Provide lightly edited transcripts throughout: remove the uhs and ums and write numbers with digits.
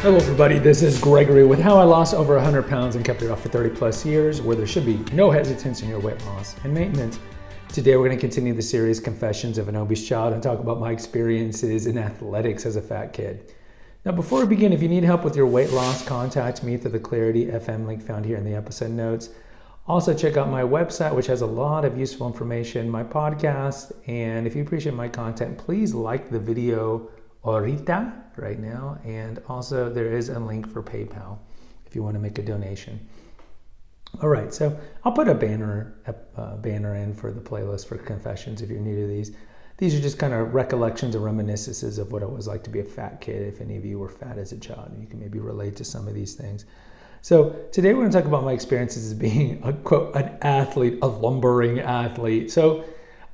Hello everybody, this is Gregory with how I lost over 100 pounds and kept it off for 30 plus years, where there should be no hesitance in your weight loss and maintenance. Today we're going to continue the series Confessions of an Obese Child and talk about my experiences in athletics as a fat kid. Now before we begin, if you need help with your weight loss, contact me through the Clarity FM link found here in the episode notes. Also check out my website, which has a lot of useful information, my podcast, and if you appreciate my content, please like the video ahorita, right now, and also there is a link for PayPal if you want to make a donation. All right, so I'll put a banner in for the playlist for Confessions if you're new to these. These are just kind of recollections or reminiscences of what it was like to be a fat kid. If any of you were fat as a child, you can maybe relate to some of these things. So today we're going to talk about my experiences as being a quote an athlete, a lumbering athlete. So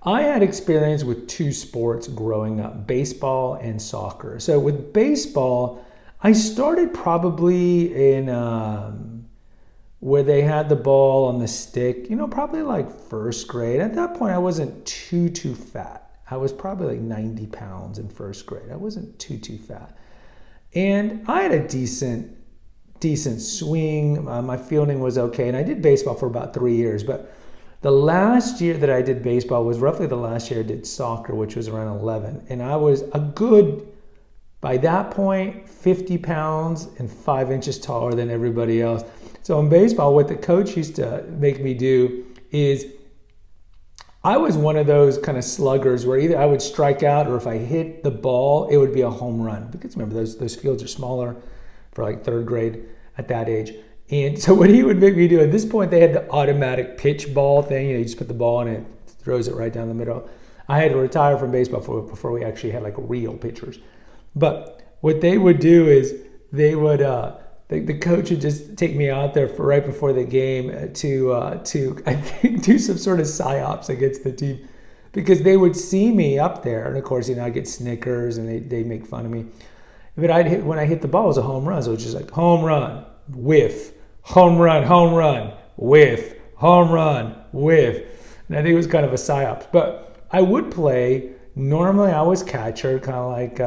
I had experience with two sports growing up, baseball and soccer. So with baseball, I started probably in where they had the ball on the stick, probably like first grade. At that point, I wasn't too fat. I was probably like 90 pounds in first grade. I wasn't too fat. And I had a decent swing. My fielding was okay. And I did baseball for about 3 years, but the last year that I did baseball was roughly the last year I did soccer, which was around 11. And I was a good, by that point, 50 pounds and 5 inches taller than everybody else. So in baseball, what the coach used to make me do is I was one of those kind of sluggers where either I would strike out or if I hit the ball, it would be a home run. Because remember, those fields are smaller for like third grade at that age. And so what he would make me do, at this point they had the automatic pitch ball thing. You just put the ball in and it throws it right down the middle. I had to retire from baseball before we actually had like real pitchers. But what they would do is they would, the coach would just take me out there for right before the game to I think do some sort of psyops against the team, because they would see me up there, and of course I get Snickers and they make fun of me. But when I hit the ball, it was a home run, so it was just like home run, whiff, home run, whiff, home run, whiff. And I think it was kind of a psyops. But I would play, normally I was catcher, kind of like,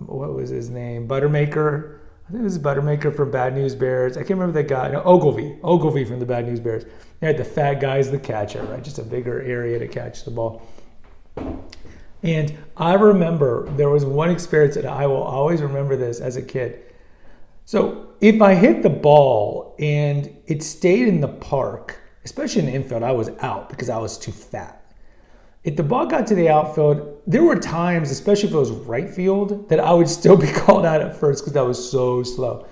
what was his name? Buttermaker. I think it was Buttermaker from Bad News Bears. I can't remember that guy. No, Ogilvy from the Bad News Bears. They had the fat guy as the catcher, right? Just a bigger area to catch the ball. And I remember there was one experience that I will always remember this as a kid. So if I hit the ball and it stayed in the park, especially in the infield, I was out because I was too fat. If the ball got to the outfield, there were times, especially if it was right field, that I would still be called out at first because I was so slow.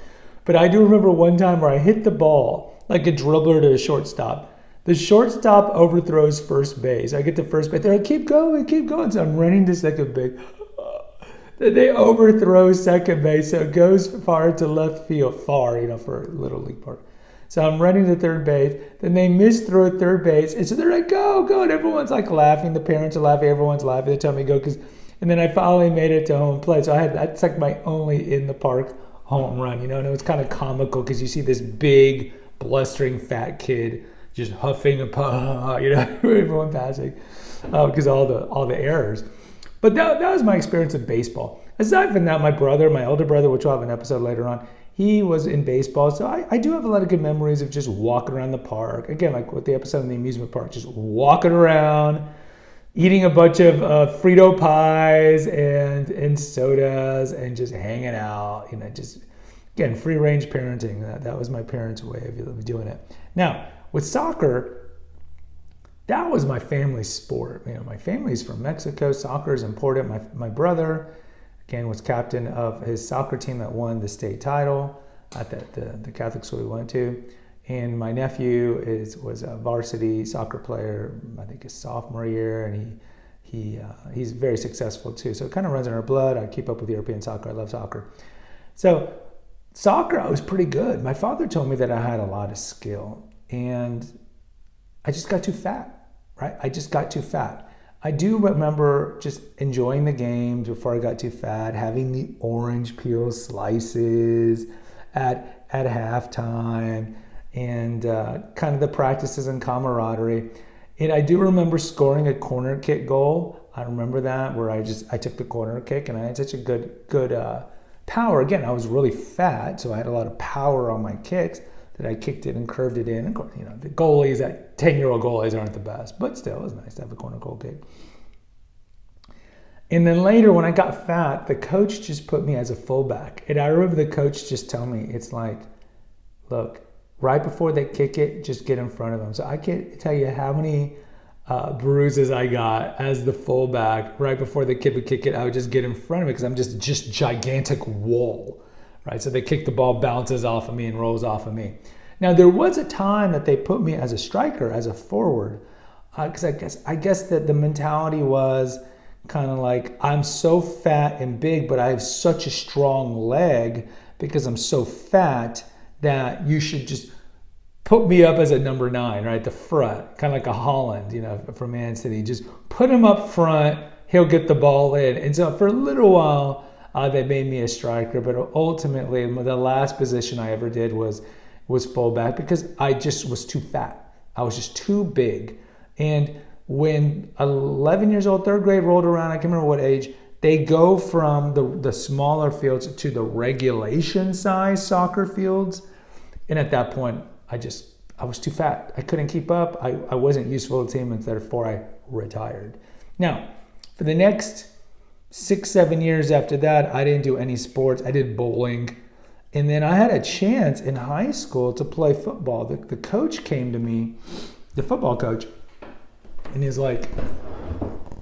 But I do remember one time where I hit the ball like a dribbler to a shortstop. The shortstop overthrows first base. I get to first base. They're like, keep going. So I'm running to second base. They overthrow second base, so it goes far to left field, far, for Little League Park. So I'm running to third base. Then they misthrow third base, and so they're like, go, and everyone's like laughing. The parents are laughing, everyone's laughing. They tell me go, and then I finally made it to home plate. So that's like my only in the park home run, and it was kind of comical because you see this big, blustering fat kid just huffing and puffing, everyone passing because all the errors. But that was my experience with baseball. Aside from that, my older brother, which we'll have an episode later on, he was in baseball. So I do have a lot of good memories of just walking around the park. Again, like with the episode in the amusement park, just walking around, eating a bunch of Frito pies and sodas and just hanging out. Just, again, free-range parenting. That was my parents' way of doing it. Now, with soccer, that was my family's sport. My family's from Mexico. Soccer is important. My brother, again, was captain of his soccer team that won the state title at the Catholic school we went to. And my nephew was a varsity soccer player, I think his sophomore year, and he's very successful too. So it kind of runs in our blood. I keep up with European soccer. I love soccer. So soccer, I was pretty good. My father told me that I had a lot of skill, and I just got too fat, right? I just got too fat. I do remember just enjoying the games before I got too fat, having the orange peel slices at halftime, and kind of the practices and camaraderie. And I do remember scoring a corner kick goal. I remember that, where I took the corner kick, and I had such a good power. Again, I was really fat, so I had a lot of power on my kicks that I kicked it and curved it in. And, you know, the goalies, that 10-year-old goalies aren't the best, but still, it was nice to have a corner goal kick. And then later, when I got fat, the coach just put me as a fullback. And I remember the coach just telling me, it's like, look, right before they kick it, just get in front of them. So I can't tell you how many bruises I got as the fullback. Right before the kid would kick it, I would just get in front of it because I'm just gigantic wall, right? So they kick the ball, bounces off of me and rolls off of me. Now, there was a time that they put me as a striker, as a forward, because I guess that the mentality was kind of like, I'm so fat and big, but I have such a strong leg because I'm so fat that you should just put me up as a number 9, right? The front, kind of like a Holland, you know, from Man City. Just put him up front, he'll get the ball in. And so for a little while, they made me a striker, but ultimately the last position I ever did was fullback because I just was too fat. I was just too big. And when 11 years old, third grade rolled around, I can't remember what age, they go from the smaller fields to the regulation size soccer fields. And at that point, I was too fat. I couldn't keep up. I wasn't useful to the team, and therefore I retired. Now, for the next 6-7 years after that, I didn't do any sports. I did bowling. And then I had a chance in high school to play football. The coach came to me, the football coach, and he's like,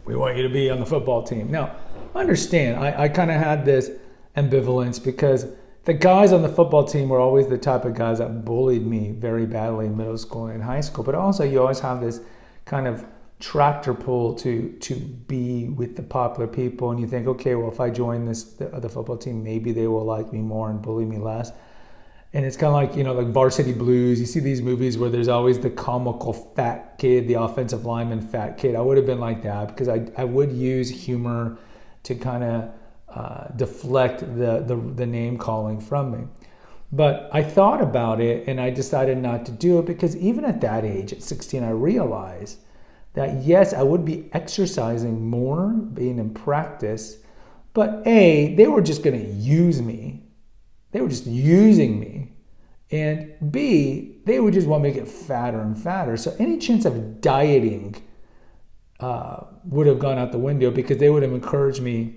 we want you to be on the football team. Now, understand, I kind of had this ambivalence because the guys on the football team were always the type of guys that bullied me very badly in middle school and high school. But also, you always have this kind of tractor pull to be with the popular people. And you think, okay, well, if I join the football team, maybe they will like me more and bully me less. And it's kind of like, you know, like Varsity Blues. You see these movies where there's always the comical fat kid, the offensive lineman fat kid. I would have been like that because I would use humor to kind of deflect the name calling from me. But I thought about it and I decided not to do it because even at that age, at 16, I realized that yes, I would be exercising more, being in practice, but A, they were just going to use me. They were just using me. And B, they would just want me to get fatter and fatter. So any chance of dieting would have gone out the window because they would have encouraged me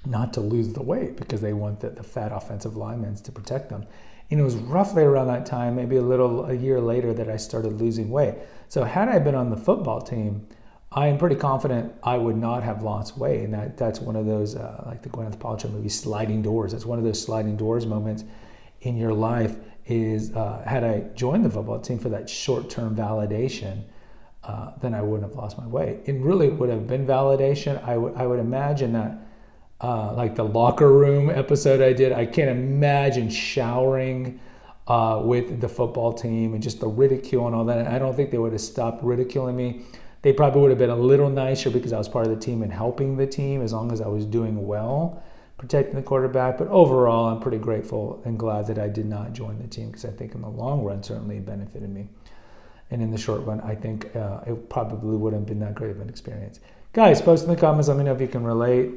not to lose the weight because they want the fat offensive linemen to protect them. And it was roughly around that time, maybe a year later, that I started losing weight. So had I been on the football team, I am pretty confident I would not have lost weight. And that's one of those, like the Gwyneth Paltrow movie, sliding doors. It's one of those sliding doors moments in your life is, had I joined the football team for that short-term validation, then I wouldn't have lost my weight. It really would have been validation. I would imagine that, like the locker room episode I did, I can't imagine showering with the football team and just the ridicule and all that. And I don't think they would have stopped ridiculing me. They probably would have been a little nicer because I was part of the team and helping the team as long as I was doing well, protecting the quarterback. But overall, I'm pretty grateful and glad that I did not join the team because I think in the long run, certainly it benefited me. And in the short run, I think it probably wouldn't have been that great of an experience. Guys, post in the comments. Let me know if you can relate.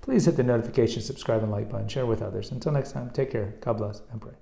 Please hit the notification, subscribe, and like button. Share with others. Until next time, take care. God bless and pray.